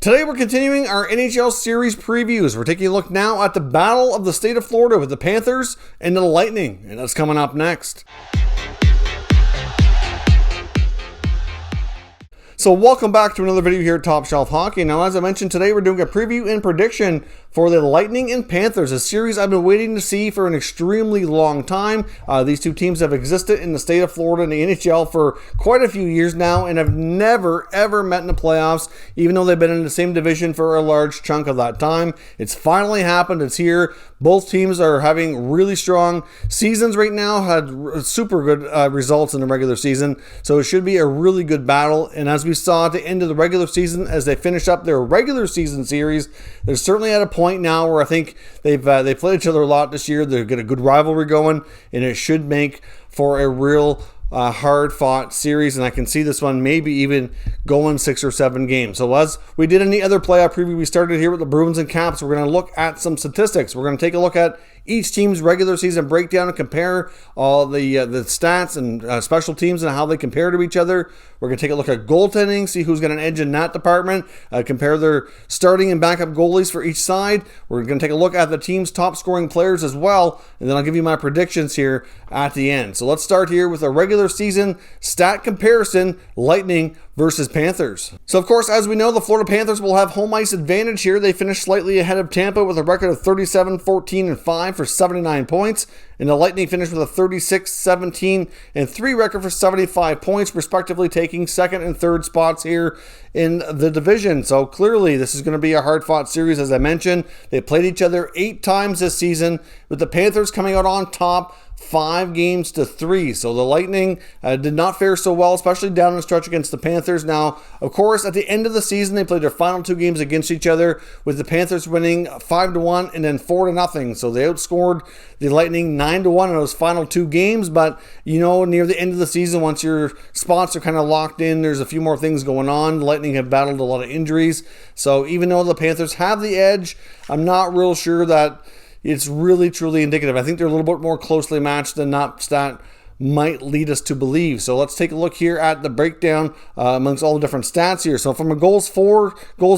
Today we're continuing our NHL series previews. We're taking a look now at the Battle of the State of Florida with the Panthers and the Lightning, and that's coming up next. So welcome back to another video here at Top Shelf Hockey. Now, as I mentioned, today we're doing a preview and prediction for the Lightning and Panthers, a series I've been waiting to see for an extremely long time. These two teams have existed in the state of Florida in the NHL for quite a few years now and have never, ever met in the playoffs, even though they've been in the same division for a large chunk of that time. It's finally happened. It's here. Both teams are having really strong seasons right now, had super good results in the regular season, so it should be a really good battle. And as we saw at the end of the regular season, as they finish up their regular season series, they're certainly at a point now where I think they played each other a lot this year. They've got a good rivalry going, and it should make for a real hard-fought series, and I can see this one maybe even going 6 or 7 games. So as we did in the other playoff preview, we started here with the Bruins and Caps. We're going to look at some statistics. We're going to take a look at each team's regular season breakdown and compare all the stats and special teams and how they compare to each other. We're going to take a look at goaltending, see who's got an edge in that department, compare their starting and backup goalies for each side. We're going to take a look at the team's top scoring players as well, and then I'll give you my predictions here at the end. So let's start here with a regular season stat comparison, Lightning versus Panthers. So of course, as we know, the Florida Panthers will have home ice advantage here. They finished slightly ahead of Tampa with a record of 37-14-5 for 79 points. And the Lightning finished with a 36-17-3 record for 75 points, respectively, taking second and third spots here in the division. So clearly, this is going to be a hard-fought series, as I mentioned. They played each other 8 times this season, with the Panthers coming out on top 5-3. So the Lightning did not fare so well, especially down the stretch against the Panthers. Now, of course, at the end of the season, they played their final 2 games against each other, with the Panthers winning 5-1 and then 4-0. So they outscored the Lightning 9-1 in those final 2 games. But, you know, near the end of the season, once your spots are kind of locked in, there's a few more things going on. The Lightning have battled a lot of injuries. So even though the Panthers have the edge, I'm not real sure that it's really, truly indicative. I think they're a little bit more closely matched than that stat might lead us to believe. So let's take a look here at the breakdown amongst all the different stats here. So from a goals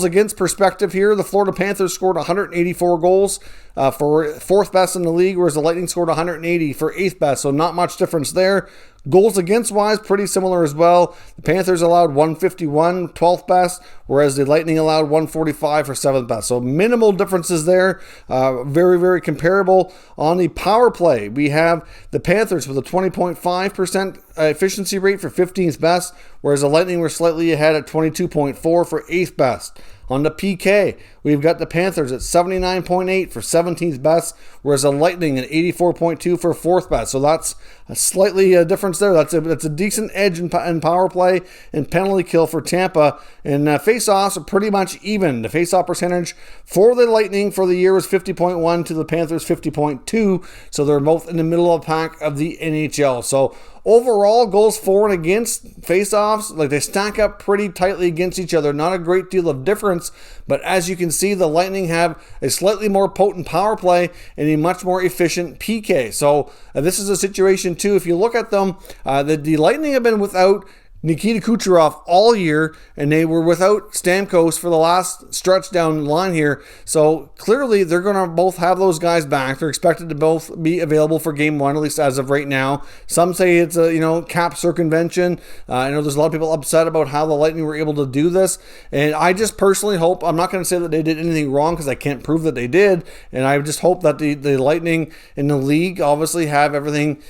against perspective here, the Florida Panthers scored 184 goals for 4th best in the league, whereas the Lightning scored 180 for 8th best. So not much difference there. Goals against wise, pretty similar as well. The Panthers allowed 151, 12th best, whereas the Lightning allowed 145 for 7th best. So minimal differences there. Very, very comparable. On the power play, we have the Panthers with a 20.5% efficiency rate for 15th best, whereas the Lightning were slightly ahead at 22.4 for 8th best. On the PK, we've got the Panthers at 79.8 for 17th best, whereas the Lightning at 84.2 for 4th best. So that's a slightly difference there. That's a decent edge in power play and penalty kill for Tampa. And face-offs are pretty much even. The face-off percentage for the Lightning for the year was 50.1 to the Panthers 50.2. So they're both in the middle of the pack of the NHL. So overall, goals for and against face-offs, like they stack up pretty tightly against each other. Not a great deal of difference, but as you can see, the Lightning have a slightly more potent power play and a much more efficient PK. So this is a situation too. If you look at them, the Lightning have been without Nikita Kucherov all year, and they were without Stamkos for the last stretch down the line here. So clearly they're going to both have those guys back. They're expected to both be available for game 1, at least as of right now. Some say it's a cap circumvention. I know there's a lot of people upset about how the Lightning were able to do this, and I just personally hope, I'm not going to say that they did anything wrong because I can't prove that they did, and I just hope that the Lightning in the league obviously have everything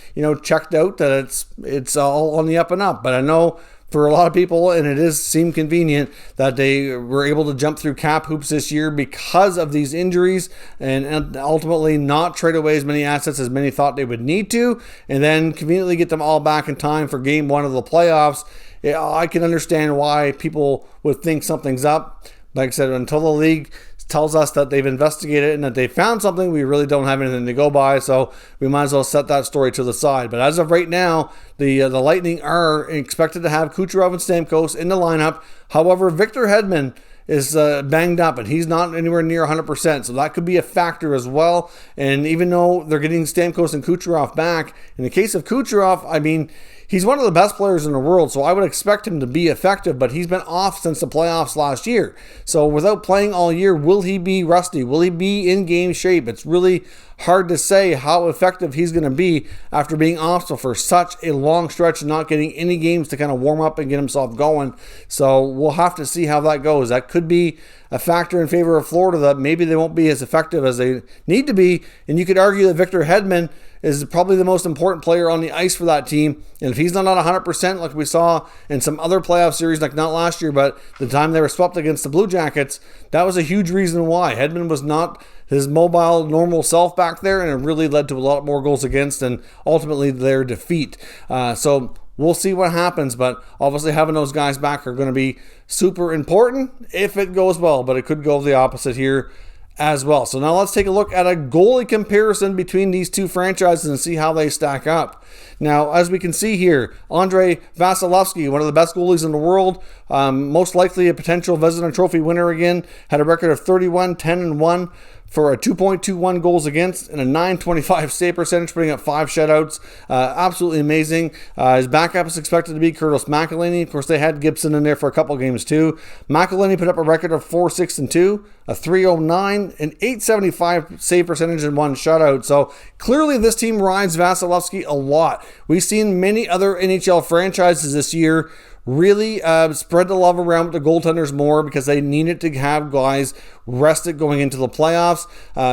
checked out, that it's all on the up and up. But I know for a lot of people, and it seemed convenient that they were able to jump through cap hoops this year because of these injuries and ultimately not trade away as many assets as many thought they would need to, and then conveniently get them all back in time for game 1 of the playoffs. I can understand why people would think something's up. Like I said, until the league tells us that they've investigated and that they found something, we really don't have anything to go by, so we might as well set that story to the side. But as of right now, the Lightning are expected to have Kucherov and Stamkos in the lineup. However, Victor Hedman is banged up, and he's not anywhere near 100%, so that could be a factor as well. And even though they're getting Stamkos and Kucherov back, in the case of Kucherov, I mean, He's one of the best players in the world, so I would expect him to be effective, but he's been off since the playoffs last year. So without playing all year, will he be rusty? Will he be in game shape? It's really hard to say how effective he's going to be after being off for such a long stretch and not getting any games to kind of warm up and get himself going. So we'll have to see how that goes. That could be a factor in favor of Florida, that maybe they won't be as effective as they need to be. And you could argue that Victor Hedman is probably the most important player on the ice for that team. And if he's not at 100% like we saw in some other playoff series, like not last year, but the time they were swept against the Blue Jackets, that was a huge reason why. Hedman was not his mobile, normal self back there, and it really led to a lot more goals against and ultimately their defeat. So we'll see what happens, but obviously having those guys back are going to be super important if it goes well, but it could go the opposite here as well. So now let's take a look at a goalie comparison between these two franchises and see how they stack up. Now, as we can see here, Andrei Vasilevskiy, one of the best goalies in the world, most likely a potential Vezina Trophy winner again, had a record of 31-10-1 for a 2.21 goals against and a 925 save percentage, putting up 5 shutouts. Absolutely amazing. His backup is expected to be Curtis McElhinney. Of course, they had Gibson in there for a couple games too. McElhinney put up a record of 4-6-2, a 309, an 875 save percentage, and 1 shutout. So clearly this team rides Vasilevskiy a lot. We've seen many other NHL franchises this year really spread the love around with the goaltenders more because they needed to have guys rested going into the playoffs.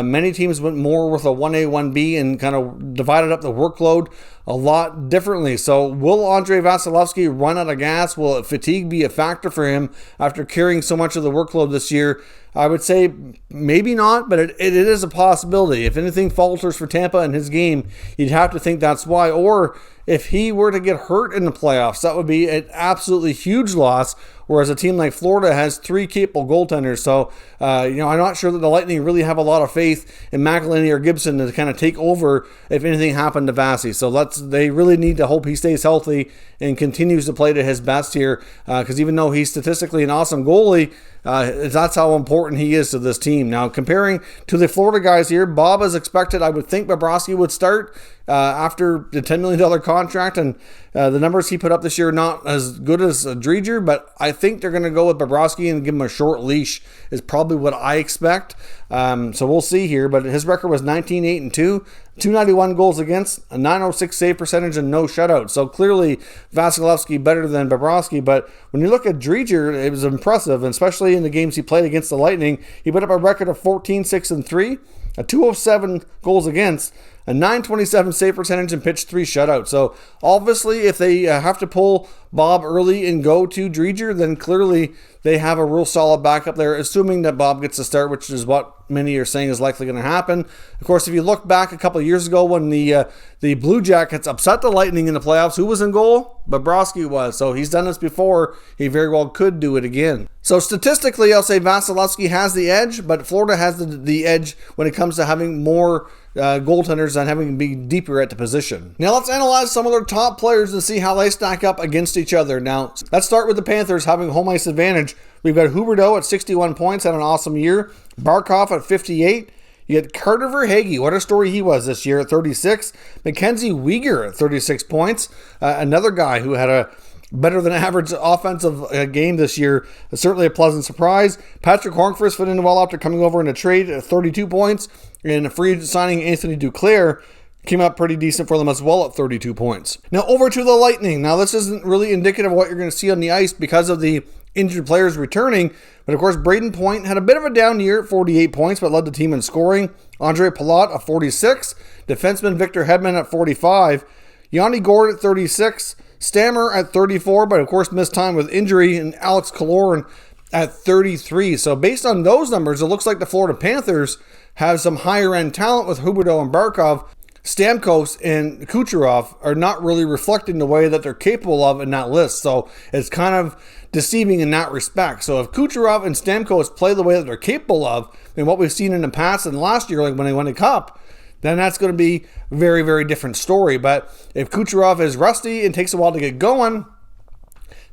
Many teams went more with a 1A, 1B and kind of divided up the workload a lot differently. So will Andrei Vasilevskiy run out of gas? Will fatigue be a factor for him after carrying so much of the workload this year? I would say maybe not, but it is a possibility. If anything falters for Tampa in his game, you'd have to think that's why. Or if he were to get hurt in the playoffs, that would be an absolutely huge loss, whereas a team like Florida has 3 capable goaltenders. So, I'm not sure that the Lightning really have a lot of faith in McElhinney or Gibson to kind of take over if anything happened to Vasi. So they really need to hope he stays healthy and continues to play to his best here, because even though he's statistically an awesome goalie, that's how important he is to this team. Now, comparing to the Florida guys here, Bob is expected. I would think Bobrovsky would start after the $10 million contract, and the numbers he put up this year are not as good as Driedger, but I think they're going to go with Bobrovsky and give him a short leash is probably what I expect. So we'll see here, but his record was 19-8-2, 291 goals against, a 906 save percentage, and no shutouts. So clearly Vasilevskiy better than Bobrovsky, but when you look at Driedger, it was impressive, and especially in the games he played against the Lightning. He put up a record of 14-6-3, a 207 goals against, a 927 save percentage, and pitched 3 shutouts. So obviously if they have to pull Bob early and go to Driedger, then clearly they have a real solid backup there, assuming that Bob gets to start, which is what many are saying is likely going to happen. Of course, if you look back a couple of years ago when the Blue Jackets upset the Lightning in the playoffs, who was in goal? Bobrovsky was. So he's done this before. He very well could do it again. So statistically, I'll say Vasilevskiy has the edge, but Florida has the edge when it comes to having more goaltenders and having to be deeper at the position. Now let's analyze some of their top players and see how they stack up against each other. Now let's start with the Panthers having home ice advantage. We've got Huberdeau at 61 points, had an awesome year. Barkov at 58. You get Carter Verhaeghe, what a story he was this year, at 36. Mackenzie Weegar at 36 points. Another guy who had a better than average offensive game this year. Certainly a pleasant surprise. Patrick Hornqvist fit in well after coming over in a trade at 32 points. And a free agent signing, Anthony Duclair, came up pretty decent for them as well at 32 points. Now over to the Lightning. Now this isn't really indicative of what you're going to see on the ice because of the injured players returning. But of course, Braden Point had a bit of a down year at 48 points, but led the team in scoring. Andre Palat at 46. Defenseman Victor Hedman at 45. Yanni Gourde at 36. Stammer at 34, but of course missed time with injury. And Alex Killorn at 33. So based on those numbers, it looks like the Florida Panthers have some higher end talent with Huberdeau and Barkov. Stamkos and Kucherov are not really reflecting the way that they're capable of in that list. So it's kind of deceiving in that respect. So if Kucherov and Stamkos play the way that they're capable of, and what we've seen in the past and last year, like when they won the Cup, then that's going to be a very, very different story. But if Kucherov is rusty and takes a while to get going,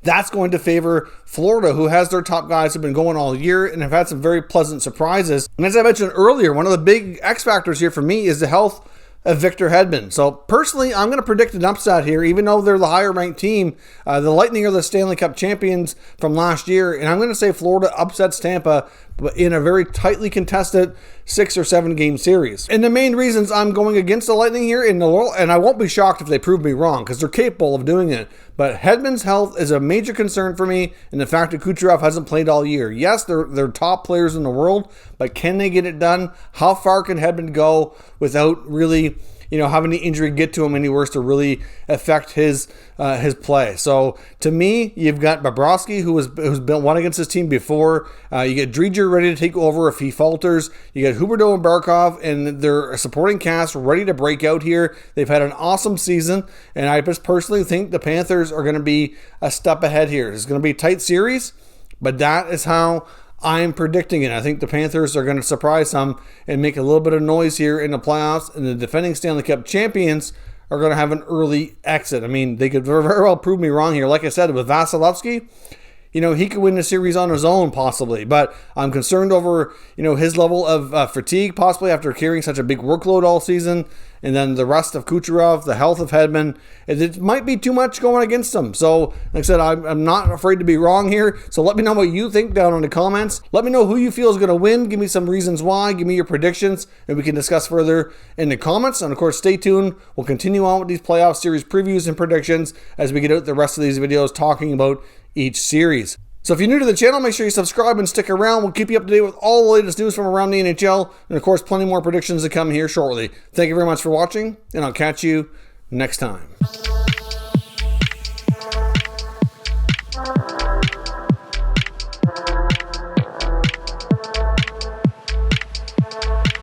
that's going to favor Florida, who has their top guys who've been going all year and have had some very pleasant surprises. And as I mentioned earlier, one of the big X factors here for me is the health of Victor Hedman. So personally, I'm going to predict an upset here, even though they're the higher ranked team. The Lightning are the Stanley Cup champions from last year, and I'm going to say Florida upsets Tampa in a very tightly contested 6 or 7 game series. And the main reasons I'm going against the Lightning here, and I won't be shocked if they prove me wrong, because they're capable of doing it, but Hedman's health is a major concern for me, and the fact that Kucherov hasn't played all year. Yes, they're top players in the world, but can they get it done? How far can Hedman go without really having the injury get to him any worse to really affect his play? So to me, you've got Bobrovsky, who's been won against his team before. You get Driedger ready to take over if he falters. You get Huberdeau and Barkov and their supporting cast ready to break out here. They've had an awesome season, and I just personally think the Panthers are going to be a step ahead here. It's going to be a tight series, but that is how I'm predicting it. I think the Panthers are going to surprise some and make a little bit of noise here in the playoffs, and the defending Stanley Cup champions are going to have an early exit. I mean, they could very well prove me wrong here. Like I said, with Vasilevsky, he could win the series on his own possibly, but I'm concerned over, his level of fatigue possibly after carrying such a big workload all season. And then the rest of Kucherov, the health of Hedman, it might be too much going against them. So, like I said, I'm not afraid to be wrong here. So let me know what you think down in the comments. Let me know who you feel is going to win. Give me some reasons why. Give me your predictions, and we can discuss further in the comments. And of course, stay tuned. We'll continue on with these playoff series previews and predictions as we get out the rest of these videos talking about each series. So if you're new to the channel, make sure you subscribe and stick around. We'll keep you up to date with all the latest news from around the NHL. And of course, plenty more predictions to come here shortly. Thank you very much for watching, and I'll catch you next time.